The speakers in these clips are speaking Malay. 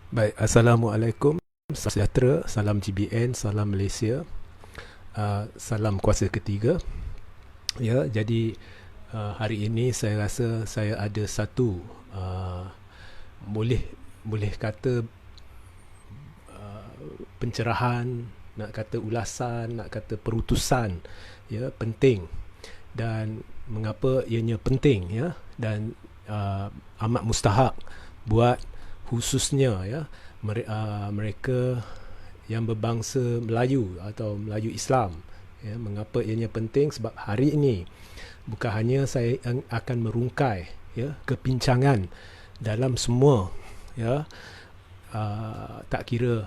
Baik, Assalamualaikum, salam sejahtera, salam GBN, salam Malaysia, salam kuasa ketiga. Ya, jadi hari ini saya rasa saya ada satu uh, boleh boleh kata pencerahan, nak kata ulasan, nak kata perutusan, ya, penting. Dan mengapa ianya penting, ya, dan amat mustahak buat khususnya, ya, mereka yang berbangsa Melayu atau Melayu Islam, ya. Mengapa ianya penting? Sebab hari ini bukan hanya saya akan merungkai, ya, kepincangan dalam semua, ya, tak kira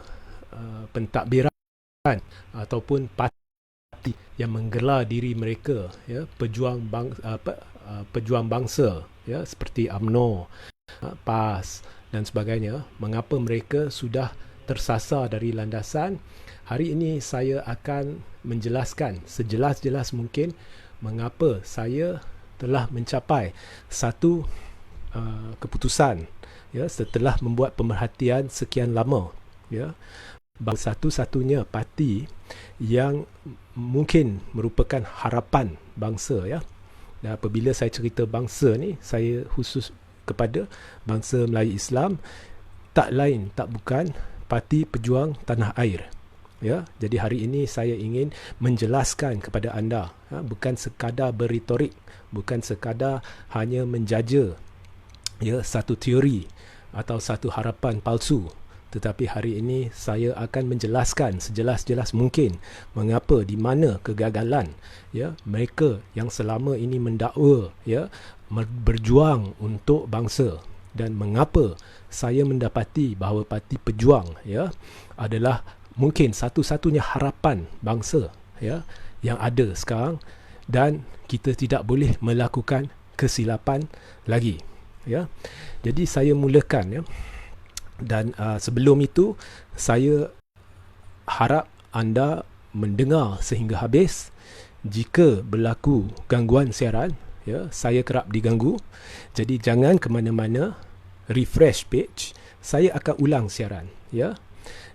pentadbiran ataupun parti yang menggelar diri mereka, ya, pejuang bangsa, ya, seperti UMNO, PAS dan sebagainya. Mengapa mereka sudah tersasar dari landasan? Hari ini saya akan menjelaskan sejelas-jelas mungkin mengapa saya telah mencapai satu keputusan, ya, setelah membuat pemerhatian sekian lama, ya, bahawa satu-satunya parti yang mungkin merupakan harapan bangsa, ya. Dan apabila saya cerita bangsa ni, saya khusus kepada bangsa Melayu Islam, tak lain tak bukan Parti Pejuang Tanah Air, ya. Jadi hari ini saya ingin menjelaskan kepada anda, bukan sekadar berretorik, bukan sekadar hanya menjaja, ya, satu teori atau satu harapan palsu, tetapi hari ini saya akan menjelaskan sejelas-jelas mungkin mengapa, di mana kegagalan, ya, mereka yang selama ini mendakwa, ya, berjuang untuk bangsa, dan mengapa saya mendapati bahawa Parti Pejuang, ya, adalah mungkin satu-satunya harapan bangsa, ya, yang ada sekarang, dan kita tidak boleh melakukan kesilapan lagi, ya. Jadi saya mulakan, ya. Dan sebelum itu saya harap anda mendengar sehingga habis. Jika berlaku gangguan siaran, ya, saya kerap diganggu, jadi jangan ke mana-mana, refresh page, saya akan ulang siaran, ya.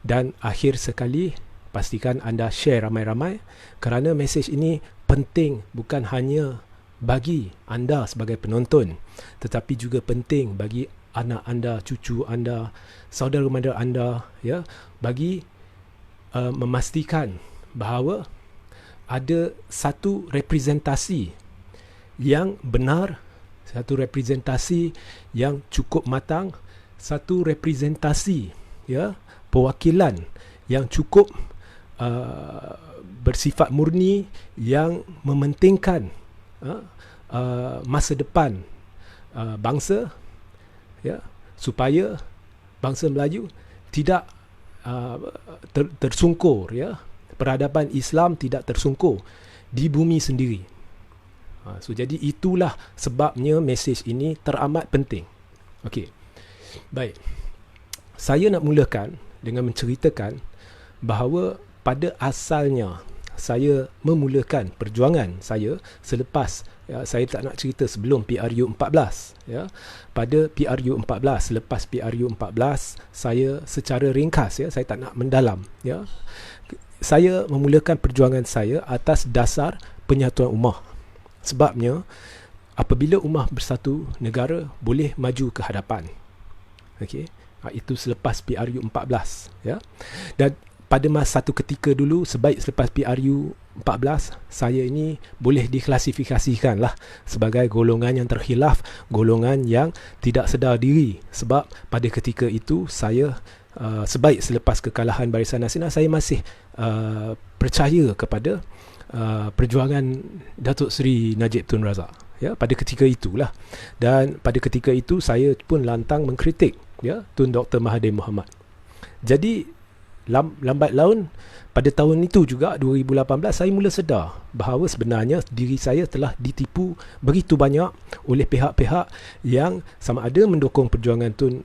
Dan akhir sekali, pastikan anda share ramai-ramai, kerana mesej ini penting bukan hanya bagi anda sebagai penonton, tetapi juga penting bagi anak anda, cucu anda, saudara mara anda, ya, bagi memastikan bahawa ada satu representasi yang benar, satu representasi yang cukup matang, satu representasi, ya, perwakilan yang cukup bersifat murni, yang mementingkan masa depan bangsa, ya, supaya bangsa Melayu tidak tersungkur, ya, peradaban Islam tidak tersungkur di bumi sendiri. So jadi itulah sebabnya mesej ini teramat penting. Okey. Baik. Saya nak mulakan dengan menceritakan bahawa pada asalnya saya memulakan perjuangan saya selepas, ya, saya tak nak cerita sebelum PRU14, ya. Pada PRU14, selepas PRU14, saya secara ringkas, ya, saya tak nak mendalam, ya. Saya memulakan perjuangan saya atas dasar penyatuan ummah. Sebabnya apabila ummah bersatu, negara boleh maju ke hadapan. Okey. Itu selepas PRU14, ya. Dan pada masa satu ketika dulu, sebaik selepas PRU14, saya ini boleh diklasifikasikan lah sebagai golongan yang terkhilaf, golongan yang tidak sedar diri. Sebab pada ketika itu saya, sebaik selepas kekalahan Barisan Nasional, saya masih percaya kepada perjuangan Datuk Seri Najib Tun Razak, ya, pada ketika itulah. Dan pada ketika itu saya pun lantang mengkritik, ya, Tun Dr. Mahathir Mohamad. Jadi lambat laun pada tahun itu juga, 2018, saya mula sedar bahawa sebenarnya diri saya telah ditipu begitu banyak oleh pihak-pihak yang sama ada mendukung perjuangan Tun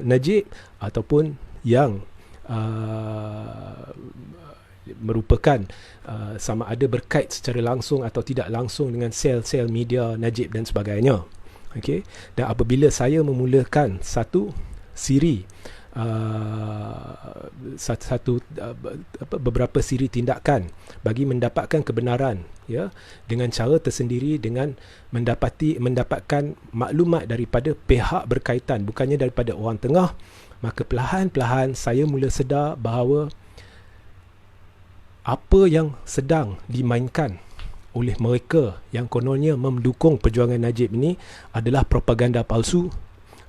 Najib, ataupun yang merupakan sama ada berkait secara langsung atau tidak langsung dengan sel-sel media Najib dan sebagainya. Okey. Dan apabila saya memulakan satu siri beberapa siri tindakan bagi mendapatkan kebenaran, ya, dengan cara tersendiri, dengan mendapatkan maklumat daripada pihak berkaitan, bukannya daripada orang tengah. Maka perlahan-perlahan saya mula sedar bahawa apa yang sedang dimainkan oleh mereka yang kononnya mendukung perjuangan Najib ini adalah propaganda palsu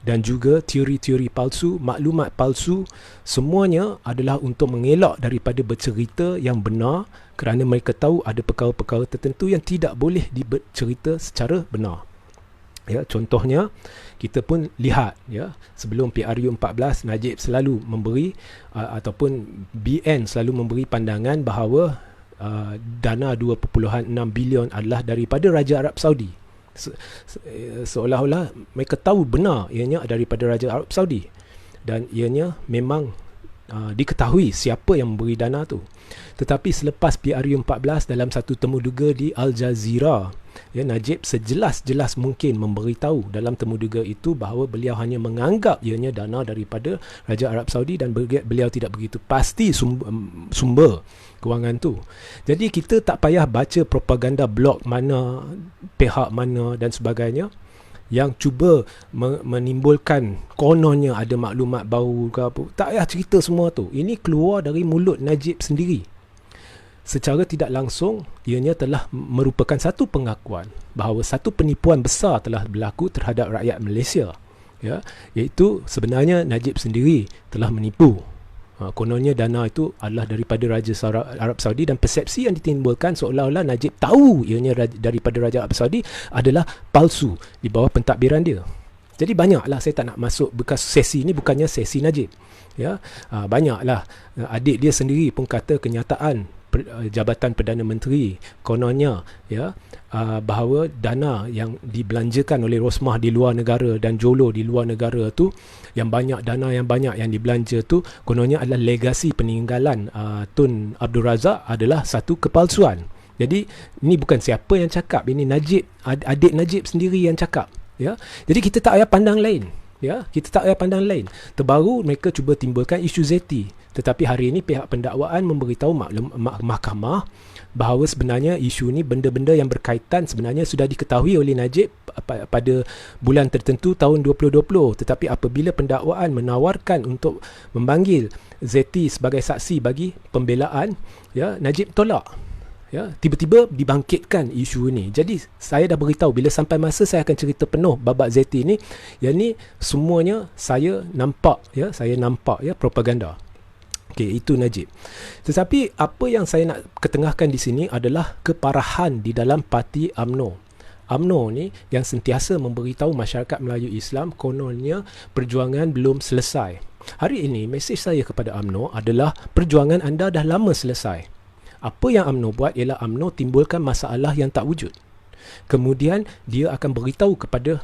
dan juga teori-teori palsu, maklumat palsu. Semuanya adalah untuk mengelak daripada bercerita yang benar, kerana mereka tahu ada perkara-perkara tertentu yang tidak boleh dicerita secara benar. Ya, contohnya kita pun lihat, ya, sebelum PRU 14 Najib selalu memberi ataupun BN selalu memberi pandangan bahawa dana 2.6 bilion adalah daripada Raja Arab Saudi. Seolah-olah mereka tahu benar ianya daripada Raja Arab Saudi, dan ianya memang diketahui siapa yang memberi dana tu. Tetapi selepas PRU 14, dalam satu temuduga di Al Jazeera, ya, Najib sejelas-jelas mungkin memberitahu dalam temuduga itu bahawa beliau hanya menganggap ianya dana daripada Raja Arab Saudi dan beliau tidak begitu pasti sumber kewangan tu. Jadi kita tak payah baca propaganda blog mana, pihak mana dan sebagainya yang cuba menimbulkan kononnya ada maklumat baru ke apa. Tak payah cerita semua tu. Ini keluar dari mulut Najib sendiri. Secara tidak langsung, ianya telah merupakan satu pengakuan bahawa satu penipuan besar telah berlaku terhadap rakyat Malaysia, ya, iaitu sebenarnya Najib sendiri telah menipu. Kononnya dana itu adalah daripada Raja Arab Saudi, dan persepsi yang ditimbulkan seolah-olah Najib tahu ianya daripada Raja Arab Saudi adalah palsu di bawah pentadbiran dia. Jadi banyaklah, saya tak nak masuk, bekas sesi ini bukannya sesi Najib, ya. Banyaklah, adik dia sendiri pun kata kenyataan Jabatan Perdana Menteri kononnya, ya, bahawa dana yang dibelanjakan oleh Rosmah di luar negara dan Jolo di luar negara tu, yang banyak, dana yang banyak yang dibelanja tu kononnya adalah legasi peninggalan Tun Abdul Razak, adalah satu kepalsuan. Jadi ini bukan siapa yang cakap, ini Najib, adik Najib sendiri yang cakap, ya. Jadi kita tak payah pandang lain, ya, kita tak payah pandang lain. Terbaru mereka cuba timbulkan isu Zeti. Tetapi hari ini pihak pendakwaan memberitahu mahkamah bahawa sebenarnya isu ni, benda-benda yang berkaitan sebenarnya sudah diketahui oleh Najib pada bulan tertentu tahun 2020. Tetapi apabila pendakwaan menawarkan untuk memanggil Zeti sebagai saksi bagi pembelaan, ya, Najib tolak. Ya, tiba-tiba dibangkitkan isu ini. Jadi saya dah beritahu, bila sampai masa saya akan cerita penuh babak Zeti ni, yang ni semuanya saya nampak, ya, propaganda. Okey, itu Najib. Tetapi apa yang saya nak ketengahkan di sini adalah keparahan di dalam parti UMNO. UMNO ni yang sentiasa memberitahu masyarakat Melayu Islam kononnya perjuangan belum selesai. Hari ini mesej saya kepada UMNO adalah perjuangan anda dah lama selesai. Apa yang UMNO buat ialah UMNO timbulkan masalah yang tak wujud. Kemudian dia akan beritahu kepada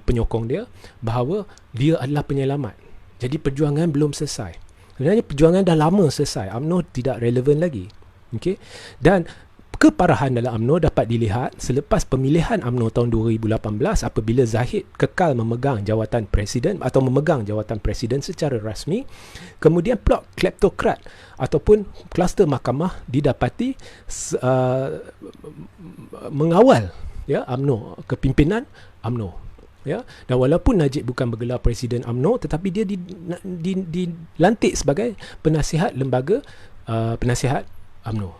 penyokong dia bahawa dia adalah penyelamat. Jadi perjuangan belum selesai. Sebenarnya perjuangan dah lama selesai. UMNO tidak relevan lagi. Okay? Dan keparahan dalam UMNO dapat dilihat selepas pemilihan UMNO tahun 2018 apabila Zahid kekal memegang jawatan presiden atau memegang jawatan presiden secara rasmi. Kemudian plot kleptokrat ataupun kluster mahkamah didapati mengawal, ya, UMNO, kepimpinan UMNO. Ya, dan walaupun Najib bukan bergelar Presiden UMNO, tetapi dia dilantik sebagai penasihat lembaga penasihat UMNO,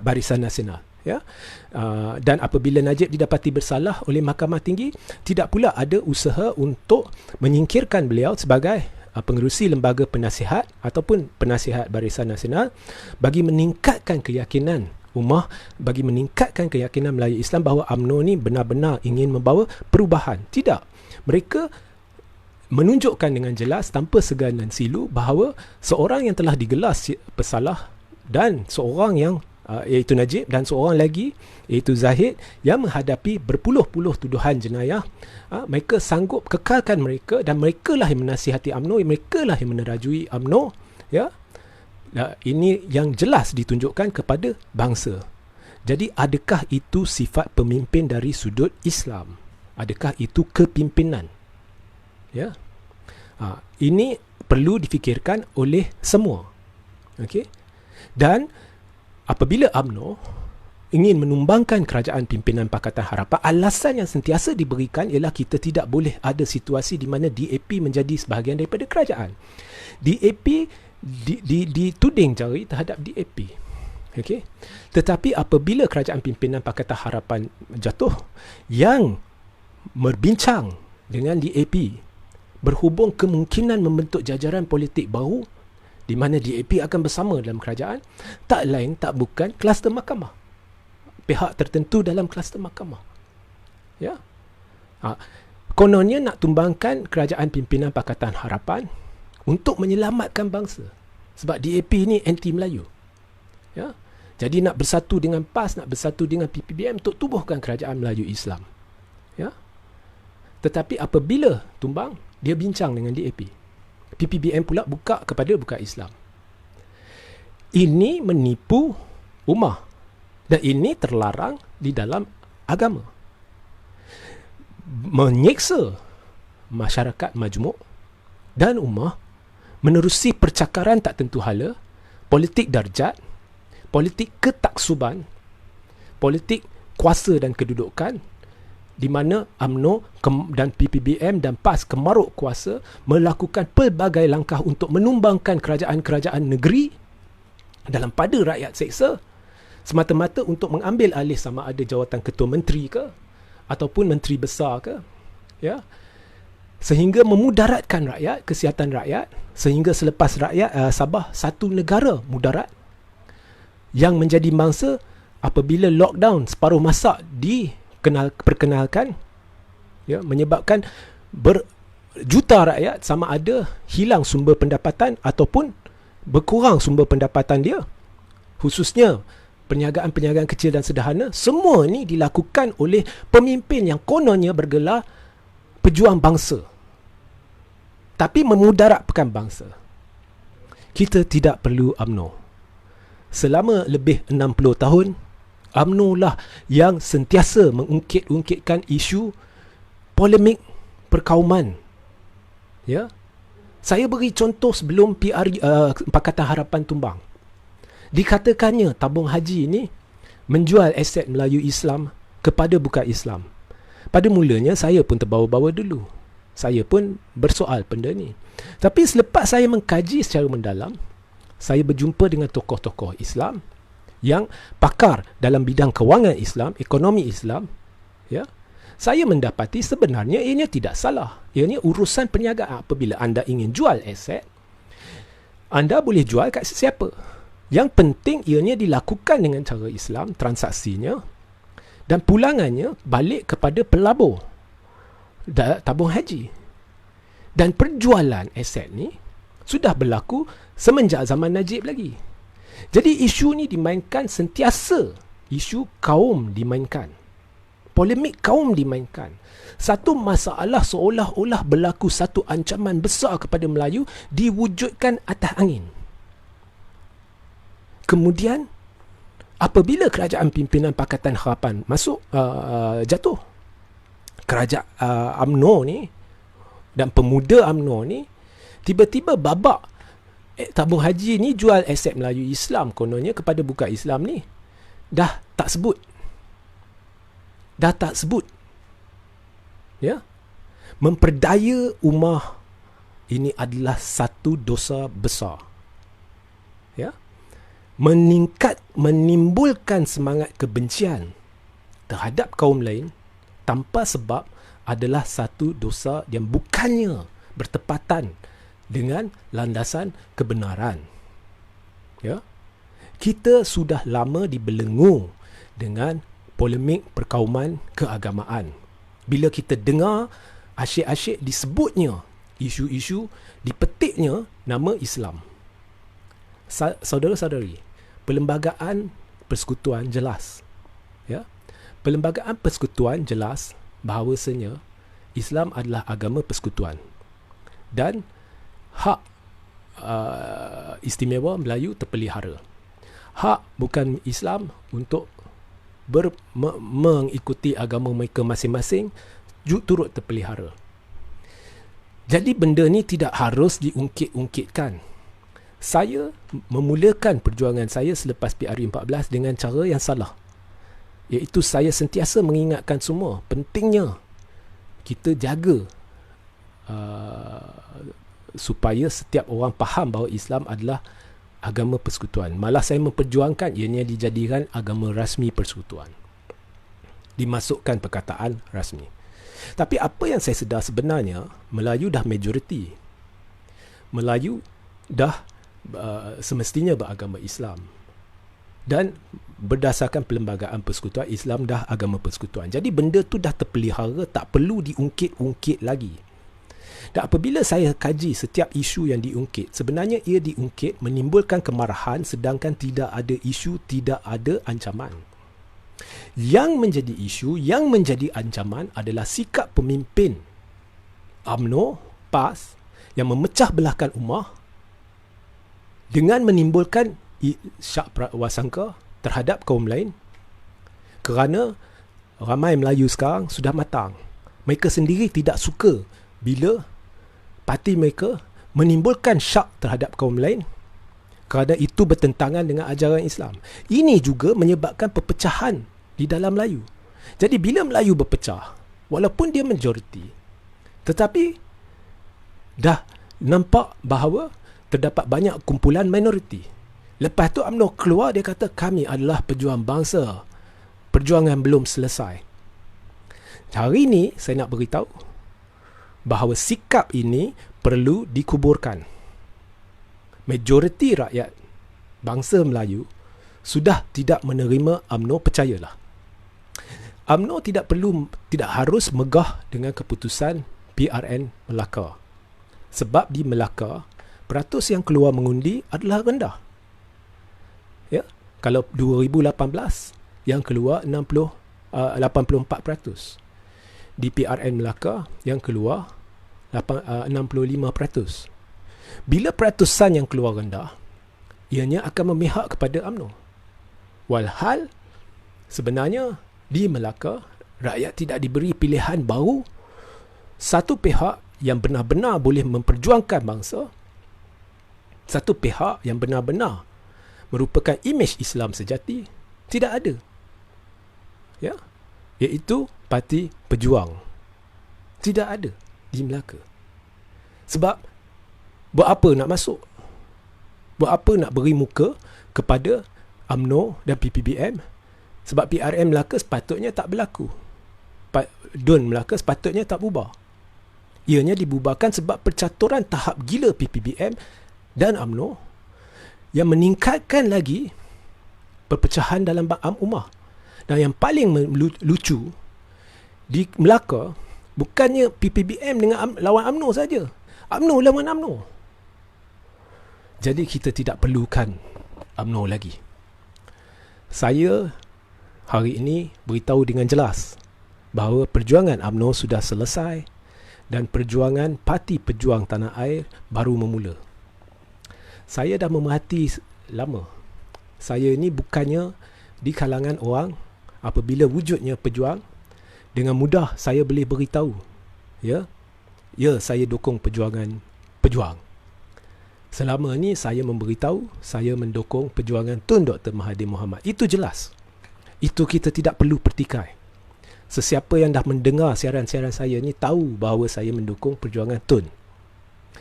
Barisan Nasional. Ya, dan apabila Najib didapati bersalah oleh Mahkamah Tinggi, tidak pula ada usaha untuk menyingkirkan beliau sebagai pengerusi lembaga penasihat ataupun penasihat Barisan Nasional, bagi meningkatkan keyakinan ummah, bagi meningkatkan keyakinan Melayu Islam bahawa UMNO ni benar-benar ingin membawa perubahan. Tidak. Mereka menunjukkan dengan jelas tanpa segan dan silu bahawa seorang yang telah digelar bersalah dan seorang yang iaitu Najib dan seorang lagi iaitu Zahid yang menghadapi berpuluh-puluh tuduhan jenayah, mereka sanggup kekalkan mereka, dan mereka lah yang menasihati UMNO, mereka lah yang menerajui UMNO, ya. Ini yang jelas ditunjukkan kepada bangsa. Jadi adakah itu sifat pemimpin dari sudut Islam? Adakah itu kepimpinan? Ya. Ini perlu difikirkan oleh semua. Okey. Dan apabila UMNO ingin menumbangkan kerajaan pimpinan Pakatan Harapan, alasan yang sentiasa diberikan ialah kita tidak boleh ada situasi di mana DAP menjadi sebahagian daripada kerajaan. DAP dituding jari terhadap DAP. Okay? Tetapi apabila kerajaan pimpinan Pakatan Harapan jatuh, yang berbincang dengan DAP berhubung kemungkinan membentuk jajaran politik baru di mana DAP akan bersama dalam kerajaan, tak lain tak bukan kluster mahkamah, pihak tertentu dalam kluster mahkamah. Ya. Kononnya nak tumbangkan kerajaan pimpinan Pakatan Harapan untuk menyelamatkan bangsa. Sebab DAP ni anti Melayu. Ya. Jadi nak bersatu dengan PAS, nak bersatu dengan PPBM untuk tubuhkan kerajaan Melayu Islam. Ya. Tetapi apabila tumbang, dia bincang dengan DAP. PPBM pula buka Islam. Ini menipu ummah. Dan ini terlarang di dalam agama. Menyeksa masyarakat majmuk dan ummah menerusi percakaran tak tentu hala, politik darjat, politik ketaksuban, politik kuasa dan kedudukan, di mana UMNO dan PPBM dan PAS kemaruk kuasa melakukan pelbagai langkah untuk menumbangkan kerajaan-kerajaan negeri dalam pada rakyat seksa, semata-mata untuk mengambil alih sama ada jawatan ketua menteri ke ataupun menteri besar ke, ya, sehingga memudaratkan rakyat, kesihatan rakyat, sehingga selepas rakyat Sabah satu negara mudarat yang menjadi mangsa apabila lockdown separuh masa perkenalkan, ya, menyebabkan berjuta rakyat sama ada hilang sumber pendapatan ataupun berkurang sumber pendapatan dia, khususnya perniagaan-perniagaan kecil dan sederhana. Semua ni dilakukan oleh pemimpin yang kononnya bergelar pejuang bangsa, tapi memudaratkan bangsa. Kita tidak perlu UMNO. Selama lebih 60 tahun, UMNO lah yang sentiasa mengungkit-ungkitkan isu polemik perkauman. Ya, saya beri contoh sebelum Pakatan Harapan tumbang. Dikatakannya tabung haji ini menjual aset Melayu Islam kepada bukan Islam. Pada mulanya saya pun terbawa-bawa dulu. Saya pun bersoal benda ni. Tapi selepas saya mengkaji secara mendalam, saya berjumpa dengan tokoh-tokoh Islam yang pakar dalam bidang kewangan Islam, ekonomi Islam, ya. Saya mendapati sebenarnya ianya tidak salah. Ianya urusan perniagaan. Apabila anda ingin jual aset, anda boleh jual kat siapa. Yang penting ianya dilakukan dengan cara Islam, transaksinya, dan pulangannya balik kepada pelabur tabung haji. Dan perjualan aset ni sudah berlaku semenjak zaman Najib lagi. Jadi isu ni dimainkan sentiasa. Isu kaum dimainkan. Polemik kaum dimainkan. Satu masalah seolah-olah berlaku satu ancaman besar kepada Melayu diwujudkan atas angin. Kemudian apabila kerajaan pimpinan Pakatan Harapan masuk jatuh, kerajaan UMNO ni dan pemuda UMNO ni tiba-tiba babak tabung haji ni jual aset Melayu Islam kononnya kepada bukan Islam ni dah tak sebut. Ya. Memperdaya ummah ini adalah satu dosa besar. Ya. Menimbulkan semangat kebencian terhadap kaum lain tanpa sebab adalah satu dosa yang bukannya bertepatan dengan landasan kebenaran. Ya. Kita sudah lama dibelenggu dengan polemik perkauman keagamaan. Bila kita dengar asyik-asyik disebutnya isu-isu, dipetiknya nama Islam. Saudara-saudari, Perlembagaan Persekutuan jelas, ya, Perlembagaan Persekutuan jelas bahawasanya Islam adalah agama persekutuan dan hak istimewa Melayu terpelihara. Hak bukan Islam untuk mengikuti agama mereka masing-masing turut terpelihara. Jadi benda ni tidak harus diungkit-ungkitkan. Saya memulakan perjuangan saya selepas PRU14 dengan cara yang salah. Iaitu saya sentiasa mengingatkan semua pentingnya kita jaga supaya setiap orang faham bahawa Islam adalah agama persekutuan. Malah saya memperjuangkan ianya dijadikan agama rasmi persekutuan. Dimasukkan perkataan rasmi. Tapi apa yang saya sedar sebenarnya, Melayu dah majoriti. Melayu dah semestinya beragama Islam. Dan berdasarkan perlembagaan persekutuan, Islam dah agama persekutuan. Jadi benda tu dah terpelihara, tak perlu diungkit-ungkit lagi. Dan apabila saya kaji setiap isu yang diungkit, sebenarnya ia diungkit menimbulkan kemarahan, sedangkan tidak ada isu, tidak ada ancaman. Yang menjadi isu, yang menjadi ancaman adalah sikap pemimpin UMNO, PAS yang memecah belahkan ummah dengan menimbulkan syak prasangka terhadap kaum lain, kerana ramai Melayu sekarang sudah matang. Mereka sendiri tidak suka bila parti mereka menimbulkan syak terhadap kaum lain kerana itu bertentangan dengan ajaran Islam. Ini juga menyebabkan perpecahan di dalam Melayu. Jadi bila Melayu berpecah, walaupun dia majoriti, tetapi dah nampak bahawa terdapat banyak kumpulan minoriti. Lepas tu UMNO keluar, dia kata kami adalah pejuang bangsa. Perjuangan belum selesai. Hari ini saya nak beritahu bahawa sikap ini perlu dikuburkan. Majoriti rakyat bangsa Melayu sudah tidak menerima UMNO, percayalah. UMNO tidak harus megah dengan keputusan PRN Melaka. Sebab di Melaka, peratus yang keluar mengundi adalah rendah. Ya, kalau 2018 yang keluar 84%. Di PRN Melaka yang keluar 65%. Bila peratusan yang keluar rendah, ianya akan memihak kepada UMNO. Walhal sebenarnya di Melaka, rakyat tidak diberi pilihan baru. Satu pihak yang benar-benar boleh memperjuangkan bangsa, satu pihak yang benar-benar merupakan imej Islam sejati, tidak ada. Ya, iaitu Parti Pejuang. Tidak ada di Melaka. Sebab buat apa nak masuk? Buat apa nak beri muka kepada UMNO dan PPBM? Sebab PRM Melaka sepatutnya tak berlaku. DUN Melaka sepatutnya tak bubar. Ianya dibubarkan sebab percaturan tahap gila PPBM dan UMNO yang meningkatkan lagi perpecahan dalam ummah. Dan yang paling lucu, di Melaka bukannya PPBM dengan lawan UMNO saja. UMNO lawan UMNO. Jadi kita tidak perlukan UMNO lagi. Saya hari ini beritahu dengan jelas bahawa perjuangan UMNO sudah selesai dan perjuangan Parti Pejuang Tanah Air baru memula. Saya dah memerhati lama. Saya ini bukannya di kalangan orang apabila wujudnya pejuang, dengan mudah saya boleh beritahu, ya saya dukung perjuangan pejuang. Selama ni saya memberitahu saya mendukung perjuangan Tun Dr. Mahathir Mohamad. Itu jelas. Itu kita tidak perlu pertikai. Sesiapa yang dah mendengar siaran-siaran saya ni tahu bahawa saya mendukung perjuangan Tun.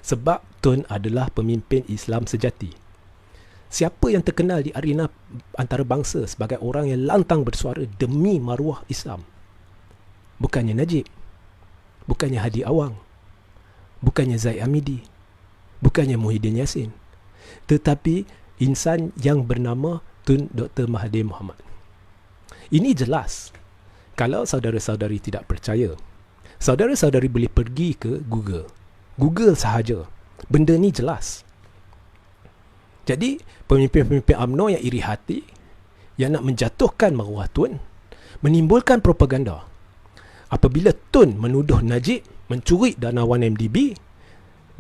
Sebab Tun adalah pemimpin Islam sejati. Siapa yang terkenal di arena antarabangsa sebagai orang yang lantang bersuara demi maruah Islam? Bukannya Najib, bukannya Hadi Awang, bukannya Zaid Hamidi, bukannya Muhyiddin Yassin, tetapi insan yang bernama Tun Dr. Mahathir Mohamad. Ini jelas. Kalau saudara-saudari tidak percaya, saudara-saudari boleh pergi ke Google. Google sahaja. Benda ni jelas. Jadi, pemimpin-pemimpin UMNO yang iri hati, yang nak menjatuhkan maruah Tun, menimbulkan propaganda. Apabila Tun menuduh Najib mencuri dana 1MDB,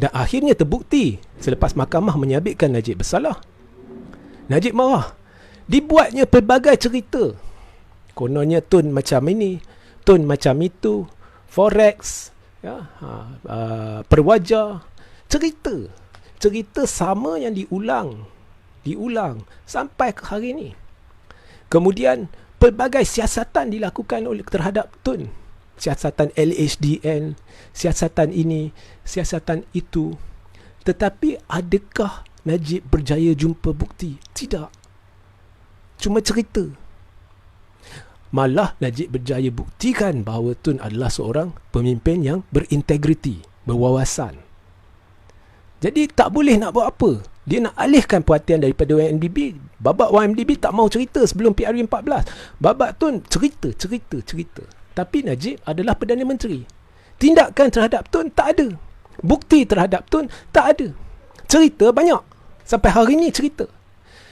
dan akhirnya terbukti selepas mahkamah menyabitkan Najib bersalah, Najib marah. Dibuatnya pelbagai cerita. Kononnya Tun macam ini, Tun macam itu, Forex, Ya, perwajar, cerita sama yang diulang sampai ke hari ini. Kemudian pelbagai siasatan dilakukan terhadap Tun. Siasatan LHDN, siasatan ini, siasatan itu. Tetapi adakah Najib berjaya jumpa bukti? Tidak. Cuma cerita. Malah Najib berjaya buktikan bahawa Tun adalah seorang pemimpin yang berintegriti, berwawasan. Jadi tak boleh nak buat apa. Dia nak alihkan perhatian daripada YMDB. Babak YMDB tak mau cerita sebelum PRU14. Babak Tun cerita. Tapi Najib adalah Perdana Menteri. Tindakan terhadap Tun tak ada. Bukti terhadap Tun tak ada. Cerita banyak. Sampai hari ni cerita.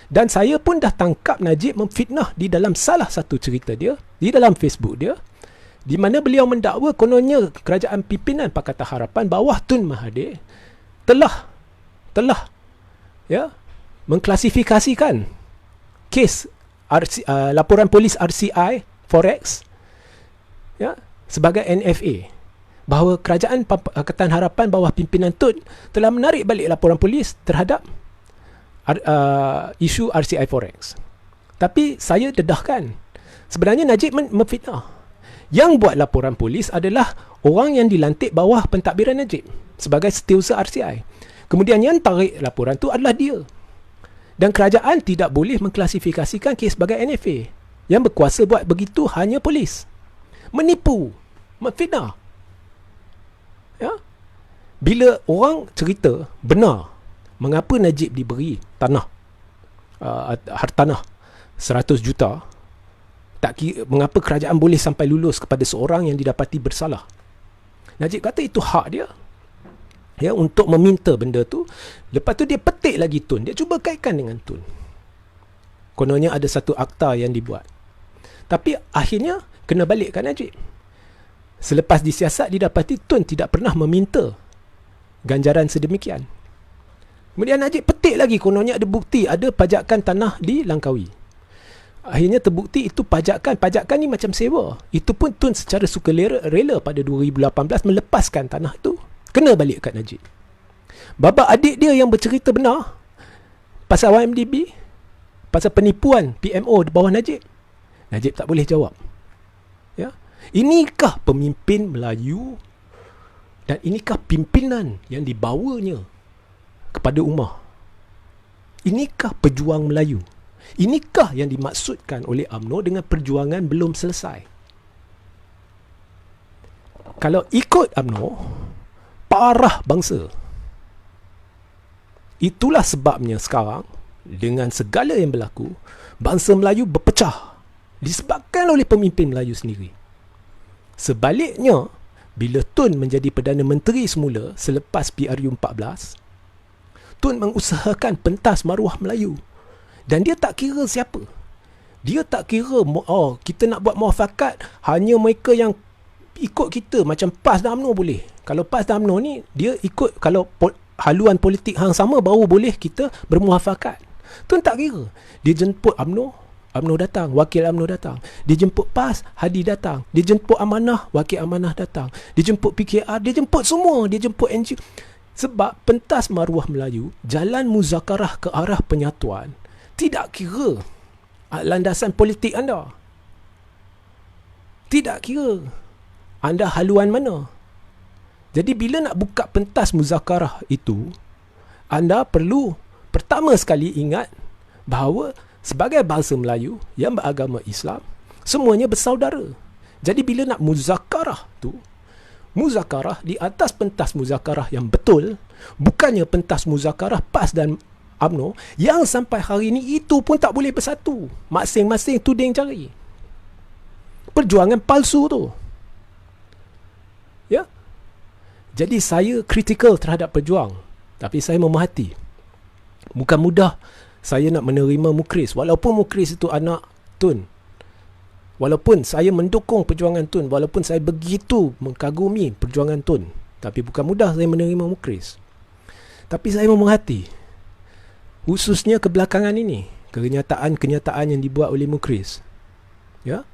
Dan saya pun dah tangkap Najib memfitnah di dalam salah satu cerita dia, di dalam Facebook dia, di mana beliau mendakwa kononnya kerajaan pimpinan Pakatan Harapan bawah Tun Mahathir telah mengklasifikasikan kes laporan polis RCI Forex sebagai NFA, bahawa kerajaan Pakatan Harapan bawah pimpinan Tun telah menarik balik laporan polis terhadap isu RCI Forex. Tapi saya dedahkan, sebenarnya Najib memfitnah. Yang buat laporan polis adalah orang yang dilantik bawah pentadbiran Najib sebagai setiausaha RCI. Kemudian yang tarik laporan tu adalah dia. Dan kerajaan tidak boleh mengklasifikasikan kes sebagai NFA. Yang berkuasa buat begitu hanya polis. Menipu, memfitnah. Ya? Bila orang cerita benar, mengapa Najib diberi tanah, hartanah 100 juta, mengapa kerajaan boleh sampai lulus kepada seorang yang didapati bersalah? Najib kata itu hak dia, ya, untuk meminta benda tu. Lepas tu dia petik lagi Tun, dia cuba kaitkan dengan Tun. Kononnya ada satu akta yang dibuat, tapi akhirnya kena balikkan Najib. Selepas disiasat, didapati Tun tidak pernah meminta ganjaran sedemikian. Kemudian Najib petik lagi, kononnya ada bukti, ada pajakan tanah di Langkawi. Akhirnya terbukti itu pajakan ni macam sewa. Itu pun Tun secara sukarela pada 2018 melepaskan tanah itu. Kena balik kat Najib. Baba adik dia yang bercerita benar pasal YMDB, pasal penipuan PMO di bawah Najib, Najib tak boleh jawab. Ya, inikah pemimpin Melayu, dan inikah pimpinan yang dibawanya kepada ummah? Inikah pejuang Melayu? Inikah yang dimaksudkan oleh UMNO dengan perjuangan belum selesai? Kalau ikut UMNO, parah bangsa. Itulah sebabnya sekarang, dengan segala yang berlaku, bangsa Melayu berpecah disebabkan oleh pemimpin Melayu sendiri. Sebaliknya, bila Tun menjadi Perdana Menteri semula selepas PRU14, Tun mengusahakan pentas maruah Melayu. Dan dia tak kira siapa. Dia tak kira, kita nak buat muafakat, hanya mereka yang ikut kita, macam PAS dan UMNO boleh. Kalau PAS dan UMNO ni, dia ikut, kalau haluan politik hang sama, baru boleh kita bermuafakat. Tun tak kira. Dia jemput UMNO, UMNO datang, wakil UMNO datang. Dia jemput PAS, Hadi datang. Dia jemput Amanah, wakil Amanah datang. Dia jemput PKR, dia jemput semua. Dia jemput NGO. Sebab pentas maruah Melayu, jalan muzakarah ke arah penyatuan, tidak kira landasan politik anda. Tidak kira anda haluan mana. Jadi bila nak buka pentas muzakarah itu, anda perlu pertama sekali ingat bahawa sebagai bangsa Melayu yang beragama Islam, semuanya bersaudara. Jadi bila nak muzakarah tu, muzakarah di atas pentas muzakarah yang betul, bukannya pentas muzakarah PAS dan UMNO yang sampai hari ini itu pun tak boleh bersatu. Masing-masing tuding cari. Perjuangan palsu tu. Ya. Jadi saya kritikal terhadap pejuang, tapi saya memerhati. Bukan mudah saya nak menerima Mukris, walaupun Mukris itu anak Tun. Walaupun saya mendukung perjuangan Tun, walaupun saya begitu mengagumi perjuangan Tun, tapi bukan mudah saya menerima Mukris. Tapi saya memerhati, khususnya kebelakangan ini, kenyataan-kenyataan yang dibuat oleh Mukris. Ya.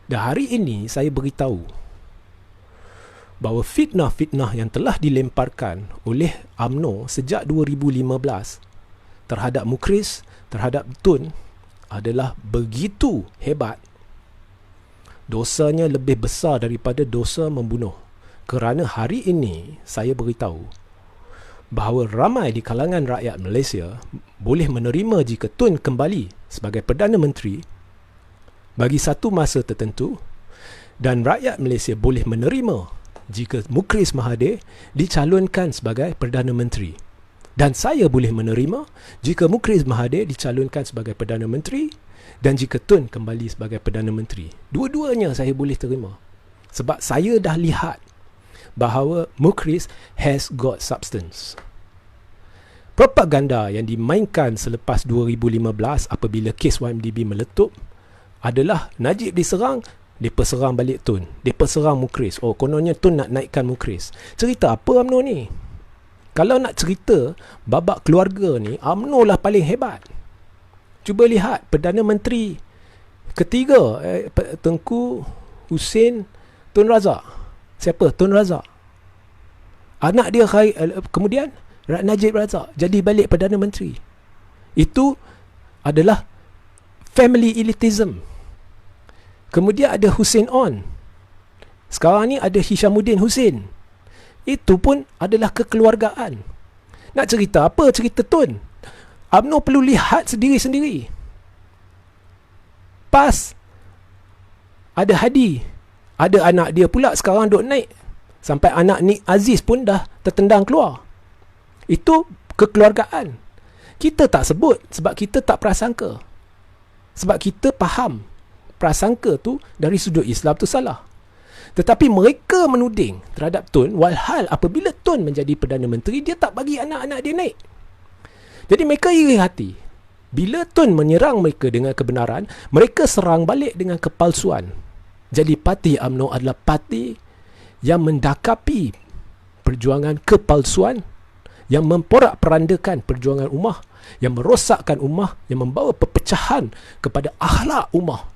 Dan hari ini saya beritahu bahawa fitnah-fitnah yang telah dilemparkan oleh UMNO sejak 2015 terhadap Mukhris, terhadap Tun adalah begitu hebat. Dosanya lebih besar daripada dosa membunuh. Kerana hari ini saya beritahu bahawa ramai di kalangan rakyat Malaysia boleh menerima jika Tun kembali sebagai Perdana Menteri bagi satu masa tertentu, dan rakyat Malaysia boleh menerima jika Mukhris Mahathir dicalonkan sebagai Perdana Menteri, dan saya boleh menerima jika Mukhris Mahathir dicalonkan sebagai Perdana Menteri dan jika Tun kembali sebagai Perdana Menteri. Dua-duanya saya boleh terima sebab saya dah lihat bahawa Mukhris has got substance. Propaganda yang dimainkan selepas 2015 apabila kes YMDB meletup adalah Najib diserang, mereka serang balik Tun, mereka serang Mukhris. Oh, kononnya Tun nak naikkan Mukhris. Cerita apa UMNO ni? Kalau nak cerita babak keluarga ni, UMNO lah paling hebat. Cuba lihat Perdana Menteri ketiga, Tengku Hussein Tun Razak. Siapa? Tun Razak. Anak dia kemudian Najib Razak jadi balik Perdana Menteri. Itu adalah family elitism. Kemudian ada Hussein On. Sekarang ni ada Hishamuddin Hussein. Itu pun adalah kekeluargaan. Nak cerita apa? Cerita Tun. UMNO perlu lihat sendiri-sendiri. PAS ada Hadi, ada anak dia pula sekarang duk naik. Sampai anak Nik Aziz pun dah tertendang keluar. Itu kekeluargaan. Kita tak sebut sebab kita tak prasangka. Sebab kita faham prasangka tu dari sudut Islam tu salah. Tetapi mereka menuding terhadap Tun, walhal apabila Tun menjadi Perdana Menteri, dia tak bagi anak-anak dia naik. Jadi mereka iri hati. Bila Tun menyerang mereka dengan kebenaran, mereka serang balik dengan kepalsuan. Jadi parti UMNO adalah parti yang mendakapi perjuangan kepalsuan, yang memporak-perandakan perjuangan ummah, yang merosakkan ummah, yang membawa perpecahan kepada akhlak ummah.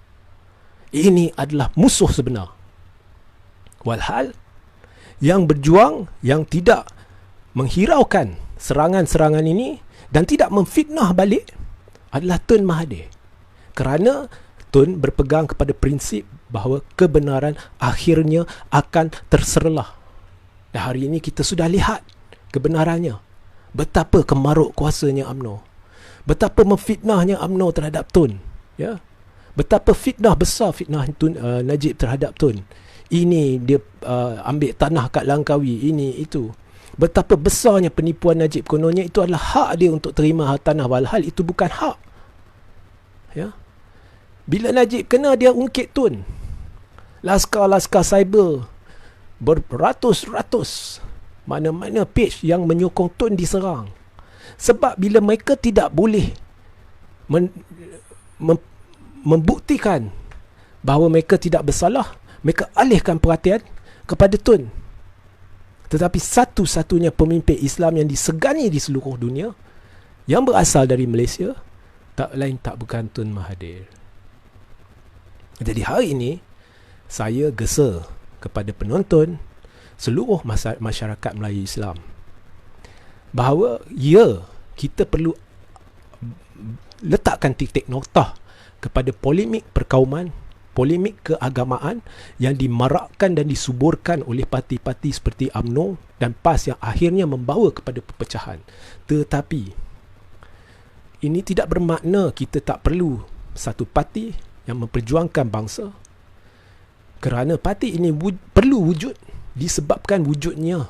Ini adalah musuh sebenar. Walhal yang berjuang, yang tidak menghiraukan serangan-serangan ini dan tidak memfitnah balik adalah Tun Mahathir. Kerana Tun berpegang kepada prinsip bahawa kebenaran akhirnya akan terserelah. Dan hari ini kita sudah lihat kebenarannya. Betapa kemaruk kuasanya UMNO. Betapa memfitnahnya UMNO terhadap Tun. Ya. Betapa fitnah besar fitnah Najib terhadap Tun. Ini dia ambil tanah kat Langkawi, ini itu. Betapa besarnya penipuan Najib, kononnya itu adalah hak dia untuk terima tanah, walhal itu bukan hak. Ya. Bila Najib kena, dia ungkit Tun. Laskar-laskar cyber beratus-ratus, mana-mana page yang menyokong Tun diserang. Sebab bila mereka tidak boleh membuktikan bahawa mereka tidak bersalah, mereka alihkan perhatian kepada Tun. Tetapi satu-satunya pemimpin Islam yang disegani di seluruh dunia yang berasal dari Malaysia tak lain tak bukan Tun Mahathir. Jadi hari ini saya gesa kepada penonton seluruh masyarakat Melayu Islam bahawa ya, kita perlu letakkan titik noktah kepada polemik perkauman, polemik keagamaan yang dimarakkan dan disuburkan oleh parti-parti seperti UMNO dan PAS yang akhirnya membawa kepada perpecahan. Tetapi ini tidak bermakna kita tak perlu satu parti yang memperjuangkan bangsa, kerana parti ini perlu wujud disebabkan wujudnya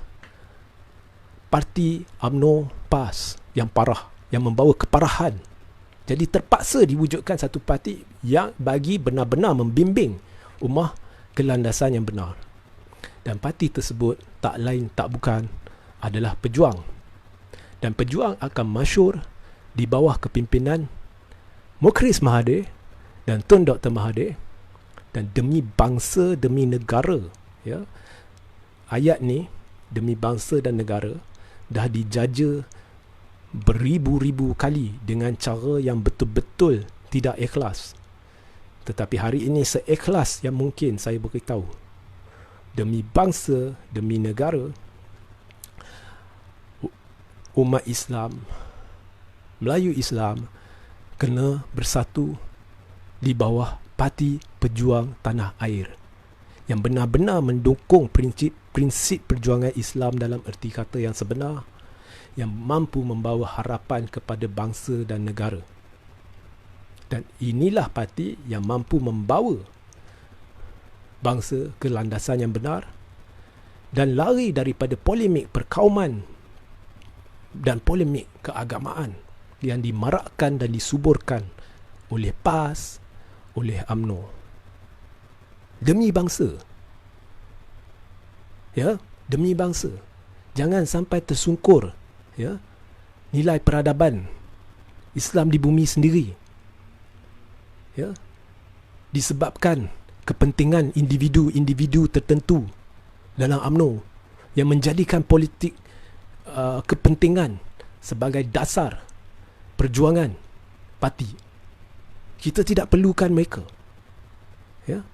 parti UMNO PAS yang parah, yang membawa keparahan. Jadi terpaksa diwujudkan satu parti yang bagi benar-benar membimbing ummah ke landasan yang benar. Dan parti tersebut tak lain tak bukan adalah Pejuang. Dan Pejuang akan masyhur di bawah kepimpinan Mukhris Mahathir dan Tun Dr. Mahathir, dan demi bangsa, demi negara. Ya. Ayat ni, demi bangsa dan negara, dah dijaja beribu-ribu kali dengan cara yang betul-betul tidak ikhlas. Tetapi hari ini seikhlas yang mungkin saya beritahu demi bangsa, demi negara, umat Islam, Melayu Islam kena bersatu di bawah Parti Pejuang Tanah Air yang benar-benar mendukung prinsip perjuangan Islam dalam erti kata yang sebenar, yang mampu membawa harapan kepada bangsa dan negara. Dan inilah parti yang mampu membawa bangsa ke landasan yang benar dan lari daripada polemik perkauman dan polemik keagamaan yang dimarakkan dan disuburkan oleh PAS, oleh UMNO. Demi bangsa. Ya, demi bangsa. Jangan sampai tersungkur, ya, nilai peradaban Islam di bumi sendiri. Ya, disebabkan kepentingan individu-individu tertentu dalam UMNO yang menjadikan politik kepentingan sebagai dasar perjuangan parti. Kita tidak perlukan mereka. Ya.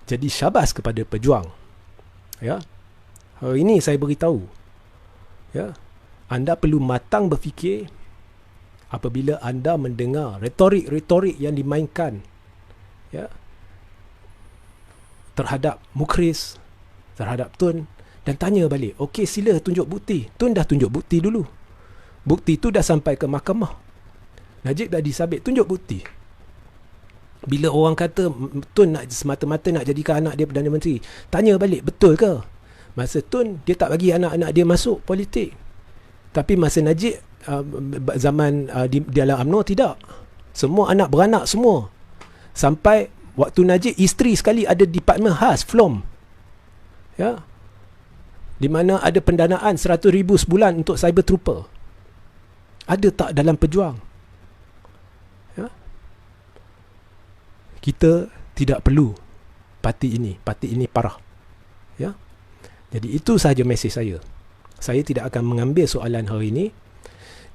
Jadi syabas kepada pejuang. Ya. Hari ini saya beritahu, ya, anda perlu matang berfikir apabila anda mendengar retorik-retorik yang dimainkan, ya, terhadap Mukhris, terhadap Tun, dan tanya balik, okey, sila tunjuk bukti. Tun dah tunjuk bukti dulu. Bukti tu dah sampai ke mahkamah. Najib dah disabit, tunjuk bukti. Bila orang kata Tun nak semata-mata nak jadikan anak dia Perdana Menteri, tanya balik, betul ke? Masa Tun, dia tak bagi anak-anak dia masuk politik. Tapi masa Najib, zaman di dalam UMNO, tidak. Semua anak beranak semua. Sampai waktu Najib, isteri sekali ada department khas, FLOM. Ya. Di mana ada pendanaan 100,000 sebulan untuk cyber trooper. Ada tak dalam pejuang? Ya. Kita tidak perlu parti ini. Parti ini parah. Ya. Jadi itu sahaja mesej saya. Saya tidak akan mengambil soalan hari ini.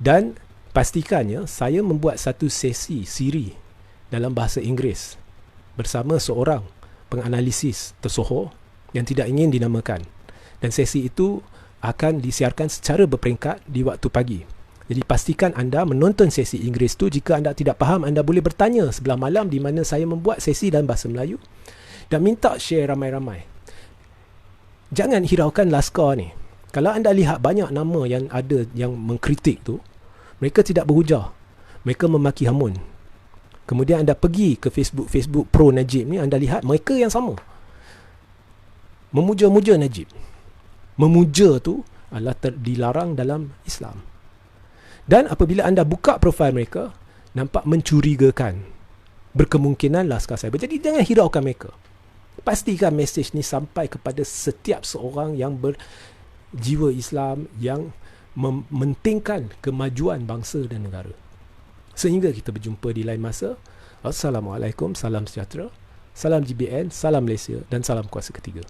Dan pastikan, ya, saya membuat satu sesi siri dalam bahasa Inggeris bersama seorang penganalisis tersohor yang tidak ingin dinamakan. Dan sesi itu akan disiarkan secara berperingkat di waktu pagi. Jadi pastikan anda menonton sesi Inggeris tu. Jika anda tidak faham, anda boleh bertanya sebelah malam di mana saya membuat sesi dalam bahasa Melayu. Dan minta share ramai-ramai. Jangan hiraukan Laskar ni. Kalau anda lihat banyak nama yang ada yang mengkritik tu, mereka tidak berhujah. Mereka memaki hamun. Kemudian anda pergi ke Facebook pro Najib ni, anda lihat mereka yang sama. Memuja-muja Najib. Memuja tu adalah dilarang dalam Islam. Dan apabila anda buka profil mereka, nampak mencurigakan. Berkemungkinan Laskar Cyber. Jadi jangan hiraukan mereka. Pastikan mesej ni sampai kepada setiap seorang yang berjiwa Islam, yang mementingkan kemajuan bangsa dan negara. Sehingga kita berjumpa di lain masa. Assalamualaikum, salam sejahtera, salam GBN, salam Malaysia dan salam kuasa ketiga.